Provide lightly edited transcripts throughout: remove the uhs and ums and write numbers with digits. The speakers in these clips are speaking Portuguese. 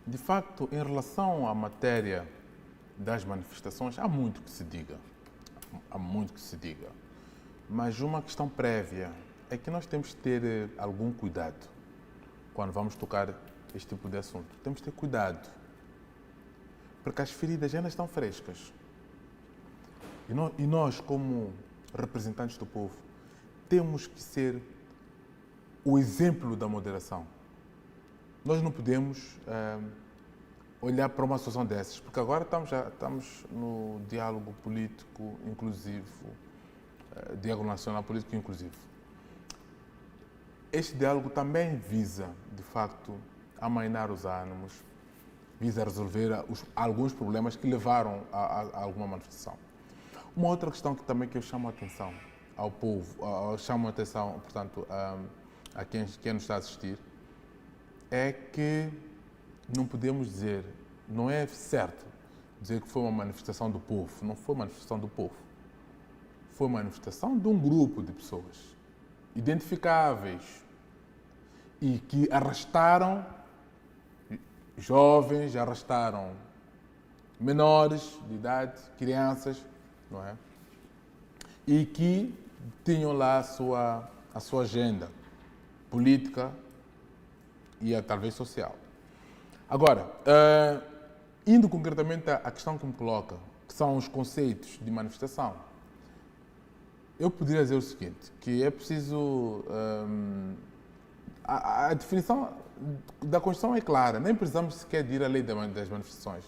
De facto, em relação à matéria das manifestações, há muito que se diga. Há muito que se diga. Mas uma questão prévia é que nós temos que ter algum cuidado quando vamos tocar este tipo de assunto. Temos que ter cuidado, porque as feridas ainda estão frescas. E nós, como representantes do povo, temos que ser o exemplo da moderação. Nós não podemos olhar para uma situação dessas, porque agora estamos no diálogo político inclusivo, diálogo nacional político inclusivo. Este diálogo também visa, de facto, amainar os ânimos, visa resolver alguns problemas que levaram a alguma manifestação. Uma outra questão que eu chamo a atenção ao povo, chamo a atenção, portanto, a quem nos está a assistir, é que não podemos dizer, não é certo dizer que foi uma manifestação do povo. Não foi uma manifestação do povo. Foi uma manifestação de um grupo de pessoas identificáveis e que arrastaram jovens, arrastaram menores de idade, crianças, não é? E que tinham lá a sua agenda política e talvez social. Agora, indo concretamente à questão que me coloca, que são os conceitos de manifestação, eu poderia dizer o seguinte, que é preciso... a definição da Constituição é clara, nem precisamos sequer de ir à lei das manifestações.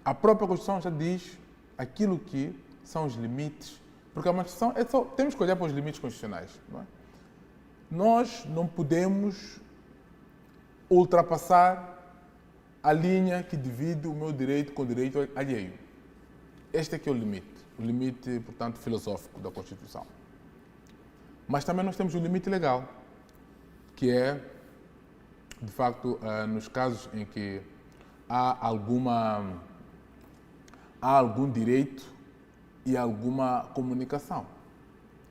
A própria Constituição já diz aquilo que são os limites, porque a manifestação temos que olhar para os limites constitucionais. Não é? Nós não podemos ultrapassar a linha que divide o meu direito com o direito alheio. Este é que é o limite, portanto, filosófico da Constituição. Mas também nós temos um limite legal, que é, de facto, nos casos em que há algum direito e alguma comunicação,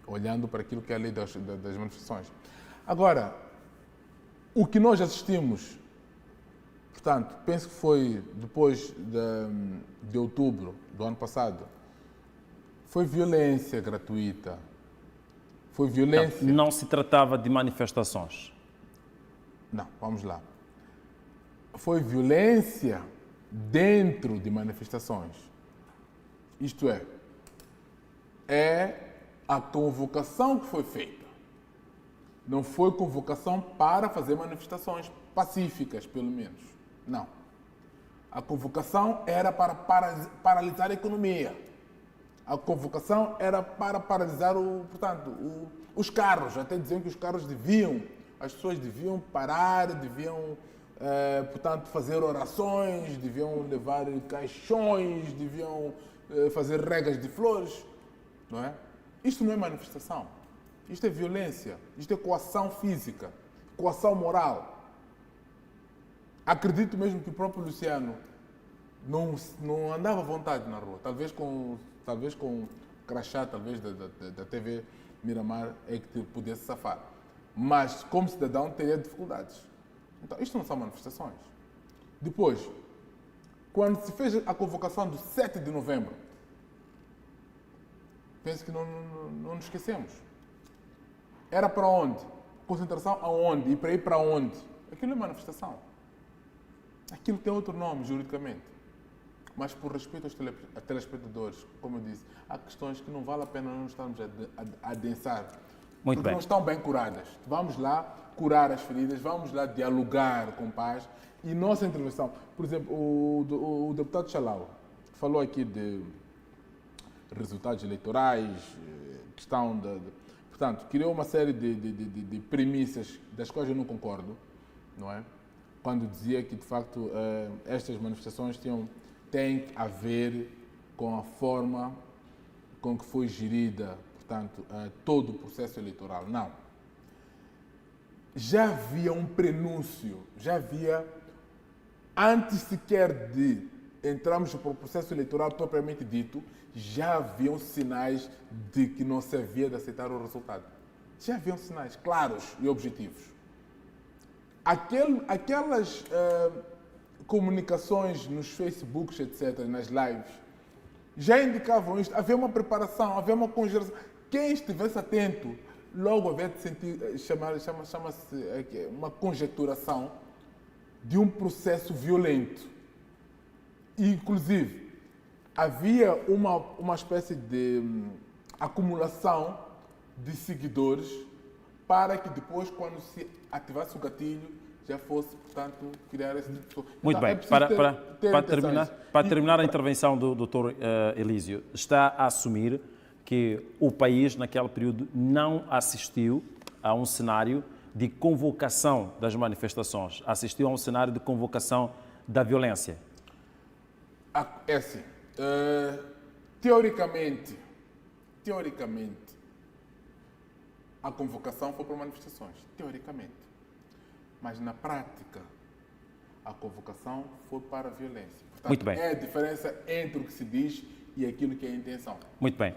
olhando para aquilo que é a lei das manifestações. Agora, o que nós assistimos, portanto, penso que foi depois de outubro do ano passado, foi violência gratuita. Foi violência... Não se tratava de manifestações. Não, vamos lá. Foi violência dentro de manifestações. Isto é a convocação que foi feita. Não foi convocação para fazer manifestações pacíficas, pelo menos. Não. A convocação era para paralisar a economia. A convocação era para paralisar, os carros. Até diziam que os carros as pessoas deviam parar, deviam, fazer orações, deviam levar caixões, deviam fazer regas de flores. Não é? Isto não é manifestação. Isto é violência. Isto é coação física, coação moral. Acredito mesmo que o próprio Luciano não andava à vontade na rua. Talvez com crachá, talvez da TV Miramar, é que pudesse safar. Mas, como cidadão, teria dificuldades. Então, isto não são manifestações. Depois, quando se fez a convocação do 7 de novembro, penso que não nos esquecemos. Era para onde? Concentração aonde? E para ir para onde? Aquilo é manifestação. Aquilo tem outro nome, juridicamente. Mas por respeito aos telespectadores, como eu disse, há questões que não vale a pena não estarmos a adensar. Muito porque bem. não estão bem curadas. Vamos lá curar as feridas, vamos lá dialogar com paz. E nossa intervenção, por exemplo, o deputado Chalau falou aqui de resultados eleitorais, questão portanto, criou uma série de premissas das quais eu não concordo, não é? Quando dizia que, de facto, estas manifestações têm a ver com a forma com que foi gerida, portanto, todo o processo eleitoral. Não. Já havia um prenúncio, antes sequer de entrarmos para o processo eleitoral propriamente dito, já haviam sinais de que não se havia de aceitar o resultado. Já haviam sinais claros e objetivos. aquelas comunicações nos Facebooks, etc., nas lives, já indicavam isto. Havia uma preparação, havia uma conjuração. Quem estivesse atento, logo havia de sentir, chama-se uma conjecturação de um processo violento. E, inclusive, havia uma espécie de acumulação de seguidores para que depois, quando se ativasse o gatilho, já fosse, portanto, criar esse tipo de pessoa. Muito Então, bem, para terminar a intervenção do Dr. Elísio, está a assumir que o país, naquele período, não assistiu a um cenário de convocação das manifestações, assistiu a um cenário de convocação da violência. É assim, teoricamente, a convocação foi para manifestações, teoricamente. Mas na prática, a convocação foi para a violência. Portanto, Muito bem. é a diferença entre o que se diz e aquilo que é a intenção. Muito bem.